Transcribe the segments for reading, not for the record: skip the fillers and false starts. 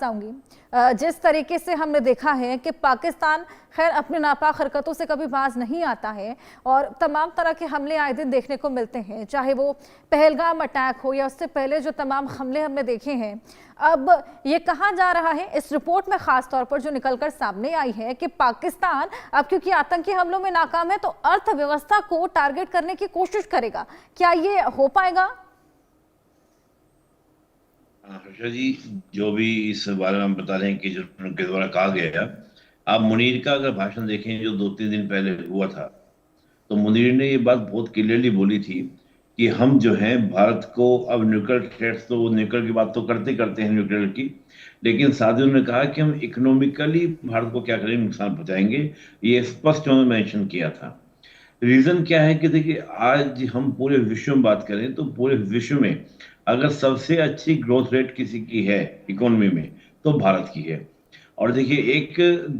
आऊंगी। जिस तरीके से हमने देखा है कि पाकिस्तान खैर अपने नापाक हरकतों से कभी बाज नहीं आता है और तमाम तरह के हमले आए दिन देखने को मिलते हैं, चाहे वो पहलगाम अटैक हो या उससे पहले जो तमाम हमले हमने देखे हैं। अब ये कहा जा रहा है इस रिपोर्ट में खास तौर पर जो निकलकर सामने आई है कि पाकिस्तान अब क्योंकि आतंकी हमलों में नाकाम है तो अर्थव्यवस्था को टारगेट करने की कोशिश करेगा। क्या ये हो पाएगा? हर्षा जी, जो भी इस बारे में हम बता रहे हैं कि जो उनके द्वारा कहा गया, आप मुनीर का अगर भाषण देखें जो 2-3 दिन पहले हुआ था, तो मुनीर ने ये बात बहुत क्लियरली बोली थी कि हम जो हैं भारत को अब न्यूक्लियर थ्रेट्स, तो न्यूक्लियर की बात तो करते करते हैं न्यूक्लियर की, लेकिन साथ ही उन्होंने कहा कि हम इकोनॉमिकली भारत को क्या करेंगे, नुकसान पहुंचाएंगे। ये स्पष्ट उन्होंने मेंशन किया था। रीजन क्या है कि देखिए, आज हम पूरे विश्व में बात करें तो पूरे विश्व में अगर सबसे अच्छी ग्रोथ रेट किसी की है इकोनॉमी में, तो भारत की है। और देखिए, एक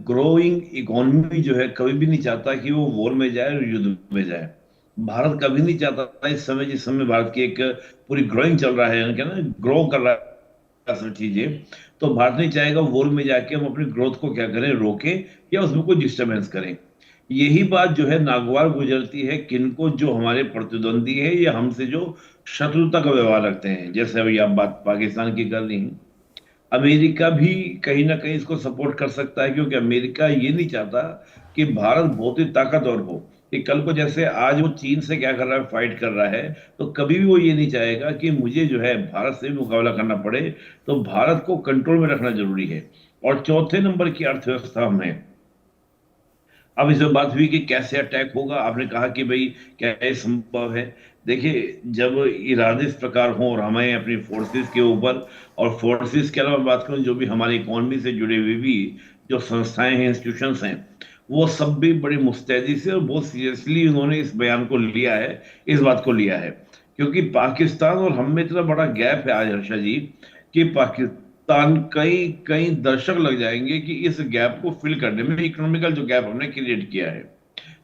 ग्रोइंग इकोनॉमी जो है कभी भी नहीं चाहता कि वो वॉर में जाए और युद्ध में जाए। भारत कभी नहीं चाहता इस समय, जिस समय भारत की एक पूरी ग्रोइंग चल रहा है, क्या ना, ग्रो कर रहा है सब चीजें, तो भारत नहीं चाहेगा वॉर में जाके हम अपनी ग्रोथ को क्या करें, रोकें या उसमें कोई डिस्टरबेंस करें। यही बात जो है नागवार गुजरती है किनको, जो हमारे प्रतिद्वंदी है या हमसे जो शत्रुता का व्यवहार रखते हैं। जैसे अभी आप बात पाकिस्तान की कर रही हैं, अमेरिका भी कहीं ना कहीं इसको सपोर्ट कर सकता है, क्योंकि अमेरिका ये नहीं चाहता कि भारत बहुत ही ताकतवर हो। कि कल को जैसे आज वो चीन से क्या कर रहा है, फाइट कर रहा है, तो कभी भी वो ये नहीं चाहेगा कि मुझे जो है भारत से भी मुकाबला करना पड़े। तो भारत को कंट्रोल में रखना जरूरी है। और चौथे नंबर की अर्थव्यवस्था में अब इसमें बात हुई कि कैसे अटैक होगा। आपने कहा कि भाई क्या ये संभव है। देखिए, जब इरादे इस प्रकार हों और हमें अपनी फोर्सेस के ऊपर, और फोर्सेस के अलावा बात करूं जो भी हमारी इकोनॉमी से जुड़े हुए भी जो संस्थाएं हैं, इंस्टीट्यूशंस हैं, वो सब भी बड़ी मुस्तैदी से और बहुत सीरियसली उन्होंने इस बयान को लिया है, इस बात को लिया है। क्योंकि पाकिस्तान और हम में इतना बड़ा गैप है आज हर्षा जी, कि पाकिस्तान कई कई दशक लग जाएंगे कि इस गैप को फिल करने में, इकोनॉमिकल जो गैप हमने क्रिएट किया है।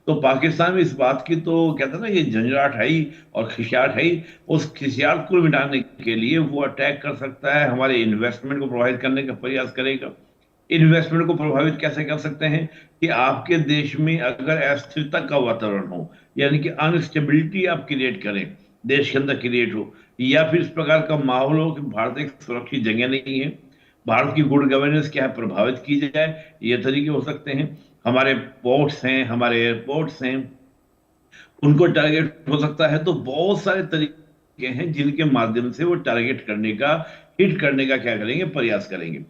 तो पाकिस्तान में इस बात की तो कहते हैं ना, ये झंझाट है ही और खिसियाट है ही। उस खिसियाट को मिटाने के लिए वो अटैक कर सकता है, हमारे इन्वेस्टमेंट को प्रभावित करने का प्रयास करेगा। इन्वेस्टमेंट को प्रभावित कैसे कर सकते हैं कि आपके देश में अगर अस्थिरता का वातावरण हो, यानी कि अनस्टेबिलिटी आप क्रिएट करें, देश के अंदर क्रिएट हो, या फिर इस प्रकार का माहौल हो कि भारत एक सुरक्षित जगह नहीं है, भारत की गुड गवर्नेंस क्या है प्रभावित की जाए, ये तरीके हो सकते हैं। हमारे पोर्ट्स हैं, हमारे एयरपोर्ट्स हैं, उनको टारगेट हो सकता है। तो बहुत सारे तरीके हैं जिनके माध्यम से वो टारगेट करने का, हिट करने का क्या करेंगे, प्रयास करेंगे।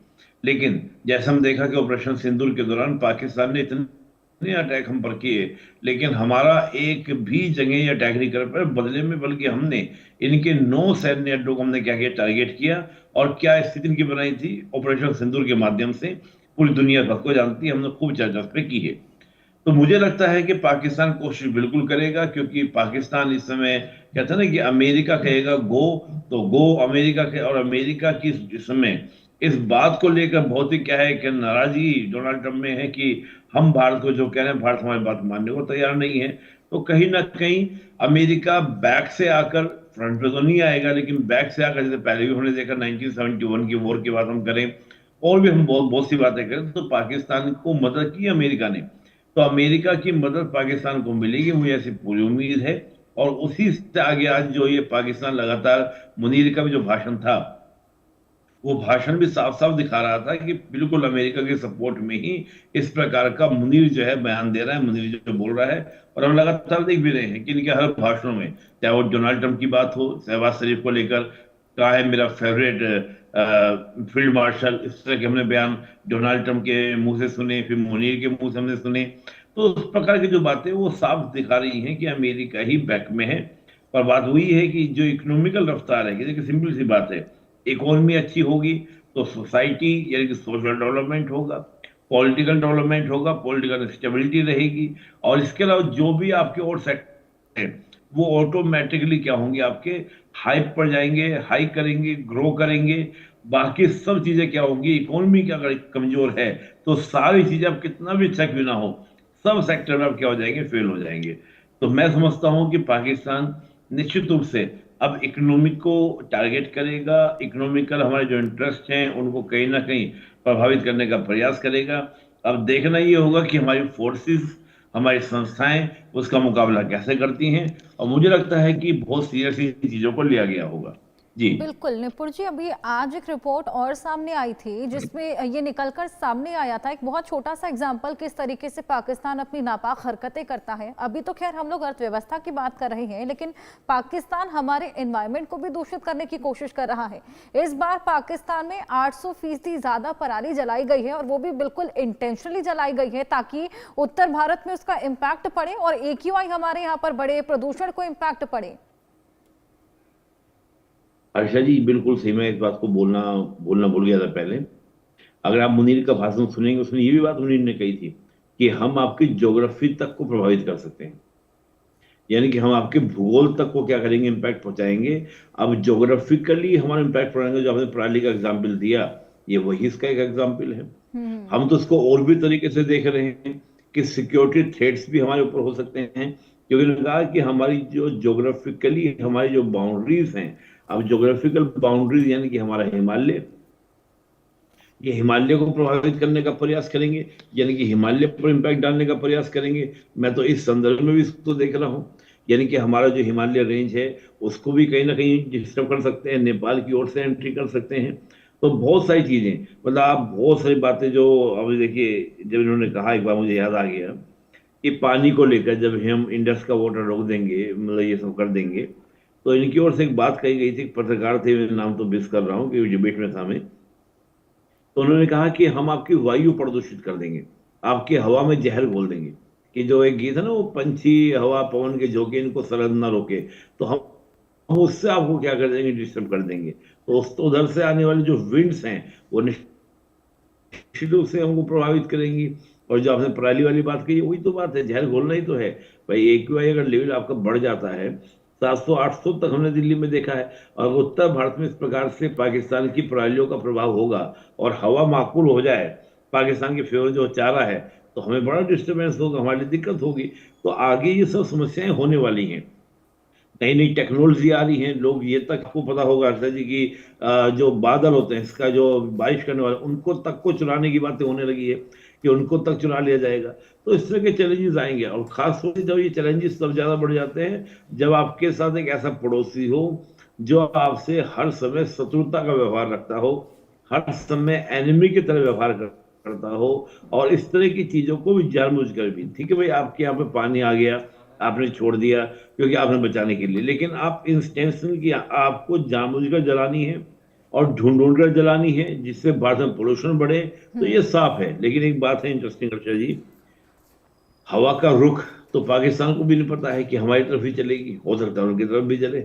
लेकिन जैसे हम देखा कि ऑपरेशन सिंदूर के दौरान पाकिस्तान ने इतने अटैक हम पर किए, लेकिन हमारा एक भी जगह ये अटैक नहीं कर पाए बदले में, बल्कि हमने इनके 9 सैन्य अड्डों को हमने क्या किया, टारगेट किया। और क्या स्थिति इनकी बनाई थी ऑपरेशन सिंदूर के माध्यम से, पूरी दुनिया भर को जानती है, हमने खूब चर्चा इस पे की है। तो मुझे लगता है कि पाकिस्तान कोशिश बिल्कुल करेगा, क्योंकि पाकिस्तान इस समय कहते हैं ना कि अमेरिका कहेगा गो तो गो, अमेरिका के, और अमेरिका की इस समय इस बात को लेकर बहुत ही क्या है कि नाराजगी डोनाल्ड ट्रंप में है कि हम भारत को जो कह रहे हैं, भारत हमारी बात मानने को तैयार नहीं है। तो कहीं ना कहीं अमेरिका बैक से आकर, फ्रंट पे तो नहीं आएगा, लेकिन बैक से आकर, जैसे पहले भी हमने देखा 1971 की वॉर की बात हम करें, और भी हम बहुत बहुत सी बातें करें, तो पाकिस्तान को मदद की अमेरिका ने। तो अमेरिका की मदद पाकिस्तान को मिलेगी, मुझे ऐसी पूरी उम्मीद है। और उसी से आगे आज जो ये पाकिस्तान लगातार, मुनीर का भी जो भाषण था, वो भाषण भी साफ साफ दिखा रहा था कि बिल्कुल अमेरिका के सपोर्ट में ही इस प्रकार का मुनीर जो है बयान दे रहा है, मुनीर जो बोल रहा है। और हम लगातार देख भी रहे हैं कि इनके हर भाषणों में, चाहे वो डोनाल्ड ट्रंप की बात हो, शहबाज शरीफ को लेकर कहा है मेरा फेवरेट फील्ड मार्शल, इस तरह के हमने बयान डोनाल्ड ट्रंप के मुंह से सुने, फिर मुनीर के मुंह से हमने सुने। तो उस प्रकार की जो बातें वो साफ दिखा रही हैं कि अमेरिका ही बैक में है। पर बात वही है कि जो इकोनॉमिकल रफ्तार है, देखिए सिंपल सी बात है, इकोनॉमी अच्छी होगी तो सोसाइटी यानी कि सोशल डेवलपमेंट होगा, पॉलिटिकल डेवलपमेंट होगा, पॉलिटिकल स्टेबिलिटी रहेगी। और इसके अलावा जो भी आपके और सेक्टर हैं, वो ऑटोमेटिकली क्या होंगे, आपके हाइप पर जाएंगे, हाई करेंगे, ग्रो करेंगे। बाकी सब चीजें क्या होंगी, इकोनॉमी क्या अगर कमजोर है तो सारी चीजें, आप कितना भी अच्छा क्यों ना हो, सब सेक्टर में आप क्या हो जाएंगे, फेल हो जाएंगे। तो मैं समझता हूं कि पाकिस्तान निश्चित रूप से अब इकोनॉमिक को टारगेट करेगा, इकोनॉमिकल हमारे जो इंटरेस्ट हैं उनको कहीं ना कहीं प्रभावित करने का प्रयास करेगा। अब देखना ये होगा कि हमारी फोर्सेस, हमारी संस्थाएं उसका मुकाबला कैसे करती हैं, और मुझे लगता है कि बहुत सीरियसली चीजों को लिया गया होगा। जी। बिल्कुल निपुण जी, अभी आज एक रिपोर्ट और सामने आई थी जिसमें ये निकलकर सामने आया था, एक बहुत छोटा सा एग्जांपल किस तरीके से पाकिस्तान अपनी नापाक हरकतें करता है। अभी तो खैर हम लोग अर्थव्यवस्था की बात कर रहे हैं, लेकिन पाकिस्तान हमारे एनवायरनमेंट को भी दूषित करने की कोशिश कर रहा है। इस बार पाकिस्तान में 800% ज्यादा पराली जलाई गई है, और वो भी बिल्कुल इंटेंशनली जलाई गई है ताकि उत्तर भारत में उसका इम्पैक्ट पड़े और AQI हमारे यहाँ पर बढ़े, प्रदूषण को इम्पैक्ट पड़े। हर्षा जी बिल्कुल सही, मैं इस बात को बोलना बोलना भूल गया था पहले। अगर आप मुनीर का भाषण सुनेंगे, उसमें ये भी बात मुनीर ने कही थी कि हम आपकी ज्योग्राफी तक को प्रभावित कर सकते हैं, यानी कि हम आपके भूगोल तक को क्या करेंगे, इम्पैक्ट पहुंचाएंगे। अब ज्योग्राफिकली हमारा इम्पैक्ट पहुंचाएंगे, जो आपने प्रणाली का एग्जाम्पल दिया, ये वही इसका एक एग्जाम्पल है। हम तो इसको और भी तरीके से देख रहे हैं कि सिक्योरिटी थ्रेट्स भी हमारे ऊपर हो सकते हैं, क्योंकि उन्होंने कहा कि हमारी जो ज्योग्राफिकली हमारी जो बाउंड्रीज हैं, अब ज्योग्राफिकल बाउंड्रीज यानी कि हमारा हिमालय, ये हिमालय को प्रभावित करने का प्रयास करेंगे, यानी कि हिमालय पर इम्पैक्ट डालने का प्रयास करेंगे। मैं तो इस संदर्भ में भी इसको देख रहा हूँ, यानी कि हमारा जो हिमालय रेंज है उसको भी कहीं ना कहीं डिस्टर्ब कर सकते हैं, नेपाल की ओर से एंट्री कर सकते हैं। तो बहुत सारी चीजें, मतलब आप बहुत सारी बातें जो अभी देखिए, जब इन्होंने कहा एक बार मुझे याद आ गया कि पानी को लेकर जब हम इंडस का वाटर रोक देंगे, मतलब ये सब कर देंगे, तो इनकी ओर से एक बात कही गई थी, पत्रकार थे, मैं नाम तो मिस कर रहा हूँ क्योंकि डिबेट में था मैं, तो उन्होंने कहा कि हम आपकी वायु प्रदूषित कर देंगे, आपकी हवा में जहर घोल देंगे। कि जो एक गीत है ना, वो पंछी हवा पवन के झोंके इनको सरहद ना रोके, तो हम उससे आपको क्या कर देंगे, डिस्टर्ब कर देंगे। तो उधर से आने वाले जो विंड्स हैं वो निश्चित रूप से हमको प्रभावित करेंगी। और जो आपने पराली वाली बात कही, वही तो बात है, जहर घोलना ही तो है भाई। AQI अगर लेवल आपका बढ़ जाता है 700-800 तक हमने दिल्ली में देखा है, और उत्तर भारत में इस प्रकार से पाकिस्तान की परालियों का प्रभाव होगा और हवा माकूल हो जाए पाकिस्तान के फेवर जो चाह रहा है, तो हमें बड़ा डिस्टर्बेंस होगा, हमारे लिए दिक्कत होगी। तो आगे ये सब समस्याएं होने वाली हैं, नई नई टेक्नोलॉजी आ रही है। लोग ये तक आपको पता होगा हर्षा जी की जो बादल होते हैं, इसका जो बारिश करने वाले, उनको तक को चुराने की बातें होने लगी है कि उनको तक चुरा लिया जाएगा। तो इस तरह के चैलेंजेस आएंगे, और खास तौर से जब ये चैलेंजेस तब ज्यादा बढ़ जाते हैं जब आपके साथ एक ऐसा पड़ोसी हो जो आपसे हर समय शत्रुता का व्यवहार रखता हो, हर समय एनिमी की तरह व्यवहार करता हो, और इस तरह की चीजों को भी जानबूझकर भी, ठीक है भाई आपके यहाँ पे पानी आ गया, आपने छोड़ दिया क्योंकि आपने बचाने के लिए, लेकिन आप इंटेंशन की आपको जानबूझकर जलानी है और ढूंढ ढूंढ कर जलानी है, जिससे भारत में पोल्यूशन बढ़े। तो ये साफ है। लेकिन एक बात है इंटरेस्टिंग अर्चना जी, हवा का रुख तो पाकिस्तान को भी नहीं पता है कि हमारी तरफ ही चलेगी, हो सकता है उनकी तरफ भी चले।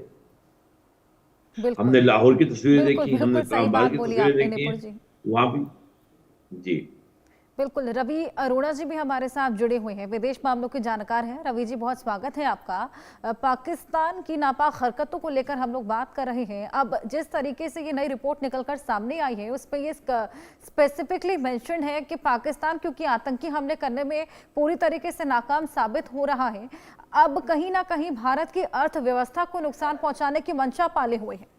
बिल्कुल हमने लाहौर की तस्वीरें बिल्कुल देखी, हमने बिल्कुल सही कारोबार बात की बोली तस्वीरें आपने देखी निपुण हैं, जी। वहां भी। जी। बिल्कुल, रवि अरोड़ा जी भी हमारे साथ जुड़े हुए हैं, विदेश मामलों के जानकार हैं। रवि जी, बहुत स्वागत है आपका। पाकिस्तान की नापाक हरकतों को लेकर हम लोग बात कर रहे हैं। अब जिस तरीके से ये नई रिपोर्ट निकलकर सामने आई है, उस पर ये स्पेसिफिकली मेंशन है कि पाकिस्तान क्योंकि आतंकी हमले करने में पूरी तरीके से नाकाम साबित हो रहा है, अब कहीं ना कहीं भारत की अर्थव्यवस्था को नुकसान पहुंचाने की मंशा पाले हुए है।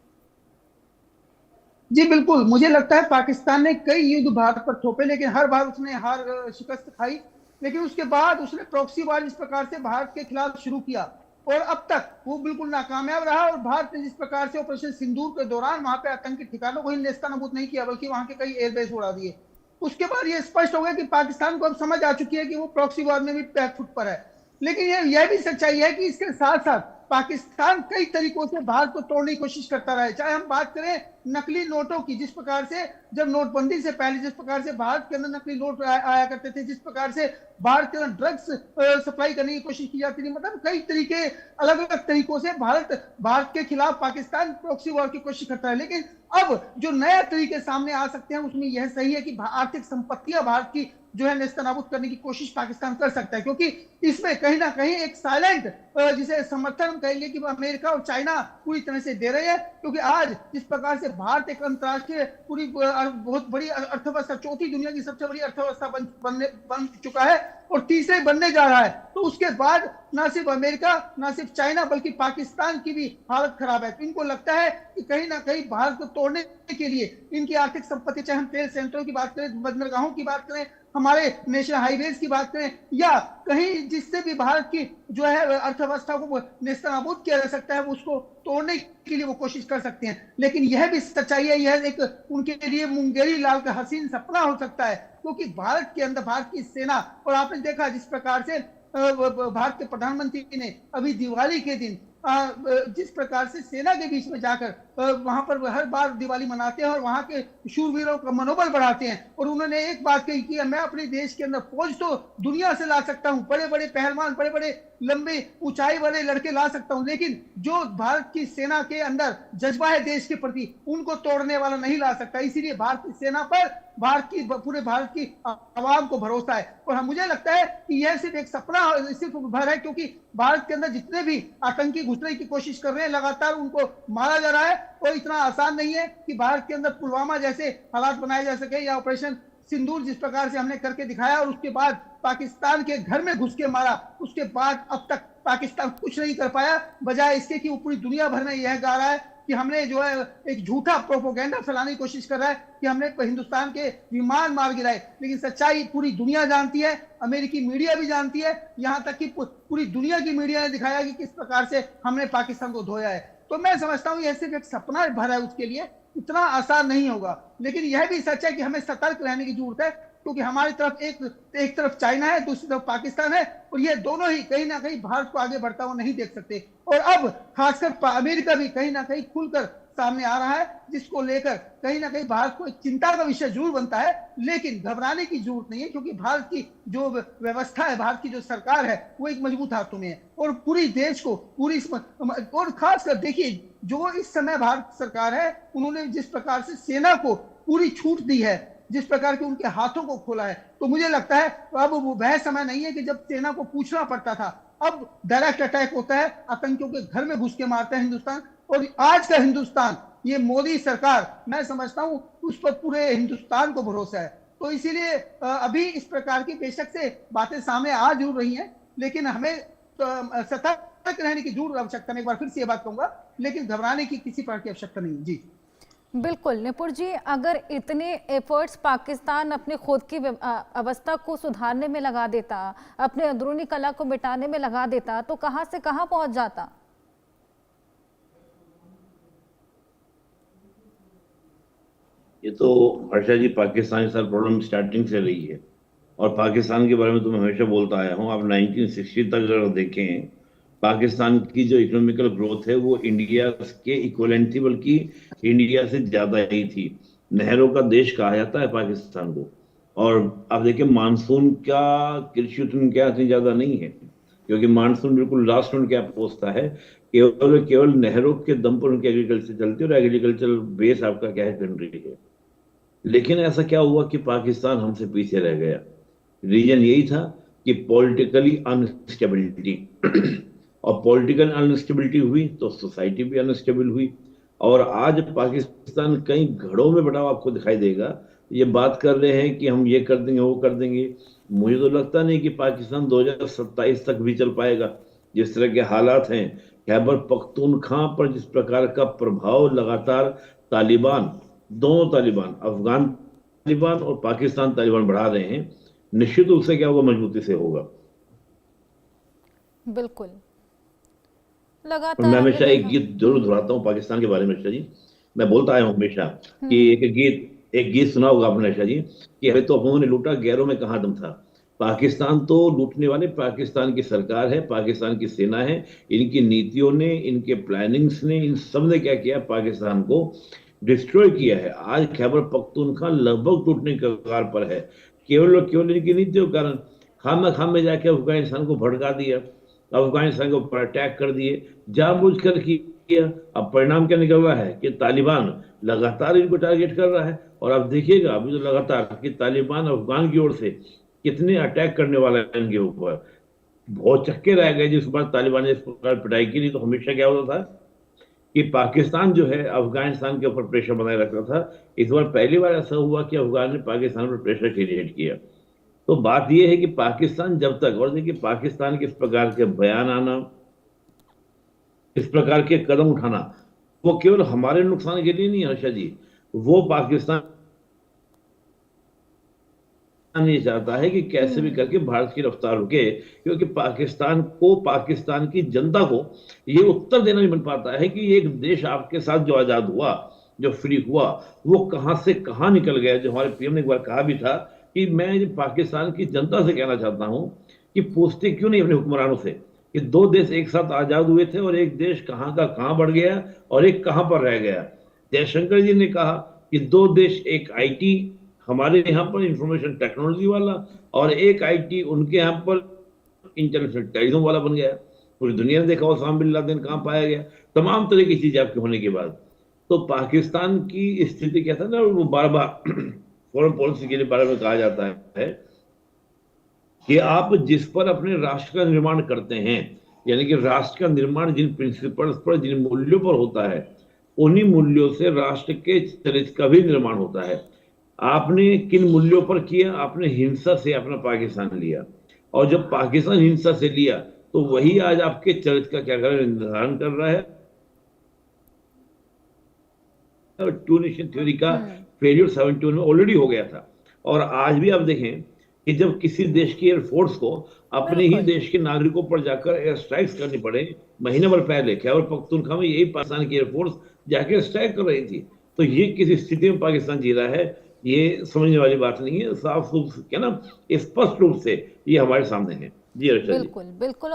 जी बिल्कुल, मुझे लगता है पाकिस्तान ने कई युद्ध भारत पर थोपे, लेकिन हर बार उसने हार शिकस्त खाई। लेकिन उसके बाद उसने प्रॉक्सी वार इस प्रकार से भारत के खिलाफ शुरू किया, और अब तक वो बिल्कुल नाकामयाब रहा। और भारत ने जिस प्रकार से ऑपरेशन सिंदूर के दौरान वहां पे आतंकी ठिकानों को ही नेस्तनाबूद नहीं किया, बल्कि वहां के कई एयरबेस उड़ा दिए। उसके बाद ये स्पष्ट हो गया कि पाकिस्तान को अब समझ आ चुकी है कि वो प्रॉक्सी वार में भी पैर फुट पर है। लेकिन यह भी सच्चाई है कि इसके साथ साथ पाकिस्तान कई तरीकों से भारत को तोड़ने की कोशिश करता रहा है। चाहे हम बात करें नकली नोटों की, जिस प्रकार से जब नोटबंदी से पहले जिस प्रकार से भारत के अंदर नकली नोट आया करते थे, जिस प्रकार से भारत के अंदर ड्रग्स सप्लाई करने की कोशिश की जाती थी, मतलब कई तरीके अलग अलग तरीकों से भारत के खिलाफ पाकिस्तान प्रॉक्सी वॉर की कोशिश करता है। लेकिन अब जो नए तरीके सामने आ सकते हैं उसमें यह सही है कि आर्थिक संपत्तियां भारत की जो है नेस्तनाबूद करने की कोशिश पाकिस्तान कर सकता है, क्योंकि इसमें कहीं ना कहीं एक साइलेंट जिसे समर्थन हम कहेंगे कि अमेरिका और चाइना पूरी तरह से दे रहे हैं। क्योंकि आज जिस प्रकार से भारत एक अंतर्राष्ट्रीय पूरी बहुत बड़ी अर्थव्यवस्था, चौथी दुनिया की सबसे बड़ी अर्थव्यवस्था बन चुका है, और तीसरे बनने जा रहा है, तो उसके बाद ना सिर्फ अमेरिका, ना सिर्फ चाइना, बल्कि पाकिस्तान की भी हालत खराब है। तो इनको लगता है कि कहीं ना कहीं भारत को तोड़ने के लिए इनकी आर्थिक संपत्ति, चाहे हम ट्रेड सेंटरों की बात करें, बंदरगाहों की बात करें, हमारे नेशनल हाईवेज की बात करें, या कहीं जिससे भी भारत की जो है अर्थव्यवस्था को नेस्तनाबूद किया जा सकता है, वो उसको तोड़ने के लिए वो कोशिश कर सकते हैं। लेकिन यह भी सच्चाई है, यह एक उनके लिए मुंगेरी लाल का हसीन सपना हो सकता है, क्योंकि भारत के अंदर भारत की सेना, और आपने देखा जिस प्रकार से भारत के प्रधानमंत्री ने अभी दिवाली के दिन जिस प्रकार से सेना के बीच में जाकर वहां पर हर बार दिवाली मनाते हैं और वहां के शूरवीरों का मनोबल बढ़ाते हैं। और उन्होंने एक बात कही कि मैं अपने देश के अंदर फौज तो दुनिया से ला सकता हूं, बड़े बड़े पहलवान, बड़े बड़े लंबे ऊंचाई वाले लड़के ला सकता हूं, लेकिन जो भारत की सेना के अंदर जज्बा है देश के प्रति, उनको तोड़ने वाला नहीं ला सकता। इसीलिए भारत की सेना पर पूरे भारत की आवाम को भरोसा है। और मुझे लगता है कि यह सिर्फ एक सपना सिर्फ भर है, क्योंकि भारत के अंदर जितने भी आतंकी घुसने की कोशिश कर रहे हैं, लगातार उनको मारा जा रहा है। और इतना आसान नहीं है कि भारत के अंदर पुलवामा जैसे हालात बनाए जा सके, या ऑपरेशन सिंदूर जिस प्रकार से हमने करके दिखाया और उसके बाद पाकिस्तान के घर में घुस के मारा, उसके बाद अब तक पाकिस्तान कुछ नहीं कर पाया, बजाय इसके कि वो पूरी दुनिया भर में यह गा रहा है कि हमने जो है एक झूठा प्रोपोगेंडा फैलाने की कोशिश कर रहा है कि हमने हिंदुस्तान के विमान मार गिराए। लेकिन सच्चाई पूरी दुनिया जानती है, अमेरिकी मीडिया भी जानती है, यहां तक कि पूरी दुनिया की मीडिया ने दिखाया कि किस प्रकार से हमने पाकिस्तान को धोया है। तो मैं समझता हूं यह सिर्फ एक सपना भरा है, उसके लिए इतना आसान नहीं होगा। लेकिन यह भी सच है कि हमें सतर्क रहने की जरूरत है, क्योंकि हमारी तरफ एक तरफ चाइना है, दूसरी तरफ पाकिस्तान है, और ये दोनों ही कहीं ना कहीं भारत को आगे बढ़ता हुआ नहीं देख सकते। और अब खासकर अमेरिका भी कहीं ना कहीं खुलकर सामने आ रहा है, जिसको लेकर कहीं ना कहीं भारत को एक चिंता का विषय जरूर बनता है। लेकिन घबराने की जरूरत नहीं है, क्योंकि भारत की जो व्यवस्था है, भारत की जो सरकार है, वो एक मजबूत हाथों में है। और पूरी देश को और खासकर देखिए, जो इस समय भारत सरकार है, उन्होंने जिस प्रकार से सेना को पूरी छूट दी है, जिस प्रकार के उनके हाथों को खोला है, तो मुझे लगता है अब वह समय नहीं है कि जब सेना को पूछना पड़ता था। अब डायरेक्ट अटैक होता है, आतंकियों के घर में घुस के मारता है हिंदुस्तान। और आज का हिंदुस्तान, ये मोदी सरकार, मैं समझता हूं उस पर पूरे हिंदुस्तान को भरोसा है। तो इसीलिए अभी इस प्रकार की बेशक से बातें सामने आ जरूर रही हैं, लेकिन हमें सतर्क रहने की जरूर आवश्यकता है। एक बार फिर से ये बात कहूंगा, लेकिन घबराने की किसी प्रकार की आवश्यकता नहीं है। जी बिल्कुल निपुण जी, अगर इतने एफर्ट्स पाकिस्तान अपने खुद की अवस्था को सुधारने में लगा देता, अपने अंदरूनी कला को मिटाने में लगा देता, तो कहां से कहां पहुंच जाता? ये तो हर्षा जी, पाकिस्तान के साथ प्रॉब्लम स्टार्टिंग से रही है, और पाकिस्तान के बारे में तो मैं हमेशा बोलता आया हूँ। आप 1960 तक अगर देखें, पाकिस्तान की जो इकोनॉमिकल ग्रोथ है वो इंडिया के इक्वलेंट थी, बल्कि इंडिया से ज्यादा ही थी। नहरों का देश कहा जाता है पाकिस्तान को। और आप देखिए, मानसून का कृषि उनके यहाँ इतनी ज्यादा नहीं है, क्योंकि मानसून बिल्कुल लास्ट में क्या पहुंचता है, केवल नहरों के दम पर उनकी एग्रीकल्चर चलती है, और एग्रीकल्चर बेस आपका क्या है, कंट्री है। लेकिन ऐसा क्या हुआ कि पाकिस्तान हमसे पीछे रह गया? रीजन यही था कि पॉलिटिकली अनस्टेबिलिटी और पॉलिटिकल अनस्टेबिलिटी हुई तो सोसाइटी भी अनस्टेबल हुई। और आज पाकिस्तान कई घड़ों में बटा आपको दिखाई देगा। ये बात कर रहे हैं कि हम ये कर देंगे, वो कर देंगे। मुझे तो लगता नहीं कि पाकिस्तान 2027 तक भी चल पाएगा। जिस तरह के हालात हैं, खैबर पख्तूनख्वा पर जिस प्रकार का प्रभाव लगातार तालिबान, दोनों तालिबान, अफगान तालिबान और पाकिस्तान तालिबान बढ़ा रहे हैं, निश्चित रूप से क्या होगा, मजबूती से होगा। बिल्कुल, मैं लगातार हमेशा एक गीत जरूर दोहराता हूँ पाकिस्तान के बारे में, अर्षा जी। मैं बोलता आया हूँ हमेशा कि एक गीत सुना होगा आपने अर्षा जी, कि हमें तो अपनों ने लूटा, गैरों में कहाँ दम था। पाकिस्तान तो लूटने वाले पाकिस्तान की सरकार है, पाकिस्तान की सेना है। इनकी नीतियों ने, इनके प्लानिंग्स ने, इन सब ने क्या किया, पाकिस्तान को डिस्ट्रॉय किया है। आज खैबर पख्तूनख्वा लगभग टूटने के कगार पर है, केवल इनकी नीतियों के कारण। खाम में जाके अफगानिस्तान को भड़का दिया, अफगानिस्तान के ऊपर अटैक कर दिए, जानबूझकर किया। अब परिणाम क्या निकल रहा है कि तालिबान लगातार इनको टारगेट कर रहा है। और आप देखिएगा अभी तो लगातार कि तालिबान अफगान की ओर से कितने अटैक करने वाला है इनके ऊपर। बहुत चक्के रह गए जिस बार तालिबान ने इस प्रकार पिटाई की। नहीं तो हमेशा क्या होता था कि पाकिस्तान जो है अफगानिस्तान के ऊपर प्रेशर बनाए रखता था। इस बार पहली बार ऐसा हुआ कि अफगान ने पाकिस्तान पर प्रेशर क्रिएट किया। तो बात यह है कि पाकिस्तान जब तक, और देखिए पाकिस्तान के इस प्रकार के बयान आना, इस प्रकार के कदम उठाना, वो केवल हमारे नुकसान के लिए नहीं हर्षा जी, वो पाकिस्तान ये चाहता है कि कैसे भी करके भारत की रफ्तार रुके, क्योंकि पाकिस्तान को, पाकिस्तान की जनता को ये उत्तर देना नहीं बन पाता है कि एक देश आपके साथ जो आजाद हुआ, जो फ्री हुआ, वो कहां से कहां निकल गया। जो हमारे पीएम ने एक बार कहा भी था कि मैं पाकिस्तान की जनता से कहना चाहता हूं कि पूछते क्यों नहीं अपने हुक्मरानों से कि दो देश एक साथ आजाद हुए थे और एक देश कहां का कहां बढ़ गया और एक कहां पर रह गया। जयशंकर जी ने कहा कि दो देश, एक आईटी हमारे यहाँ पर इंफॉर्मेशन टेक्नोलॉजी वाला और एक आईटी उनके यहाँ पर इंटरनेशनल टेररिज्म वाला बन गया। पूरी दुनिया ने देखा ओसामा बिन लादेन कहाँ पाया गया, तमाम तरह की चीजें आपके होने के बाद। तो पाकिस्तान की स्थिति क्या था ना, वो बार बार फॉरेन पॉलिसी के लिए बारे में कहा जाता है कि आप जिस पर अपने राष्ट्र का निर्माण करते हैं, यानी कि राष्ट्र का निर्माण जिन प्रिंसिपल्स पर, जिन मूल्यों पर होता है, उन्हीं मूल्यों से राष्ट्र के चरित्र का भी निर्माण होता है। आपने किन मूल्यों पर किया? आपने हिंसा से अपना पाकिस्तान लिया, और जब पाकिस्तान हिंसा से लिया तो वही आज आपके चरित्र का क्या कर रहा है, निर्धारण कर रहा है। टू नेशन थ्योरी का फेलियर 71 में ऑलरेडी हो गया था। और आज भी आप देखें कि जब किसी देश की एयरफोर्स को अपने ही देश के नागरिकों पर जाकर एयर स्ट्राइक्स करनी पड़े, महीने भर पहले खैबर पख्तूनख्वा में यही पाकिस्तान की एयरफोर्स जाकर स्ट्राइक कर रही थी, तो ये किस स्थिति में पाकिस्तान जी रहा है, ये समझने वाली बात नहीं है। साफ रूप क्या ना, स्पष्ट रूप से ये हमारे सामने है। जी अर्षा जी। बिल्कुल बिल्कुल।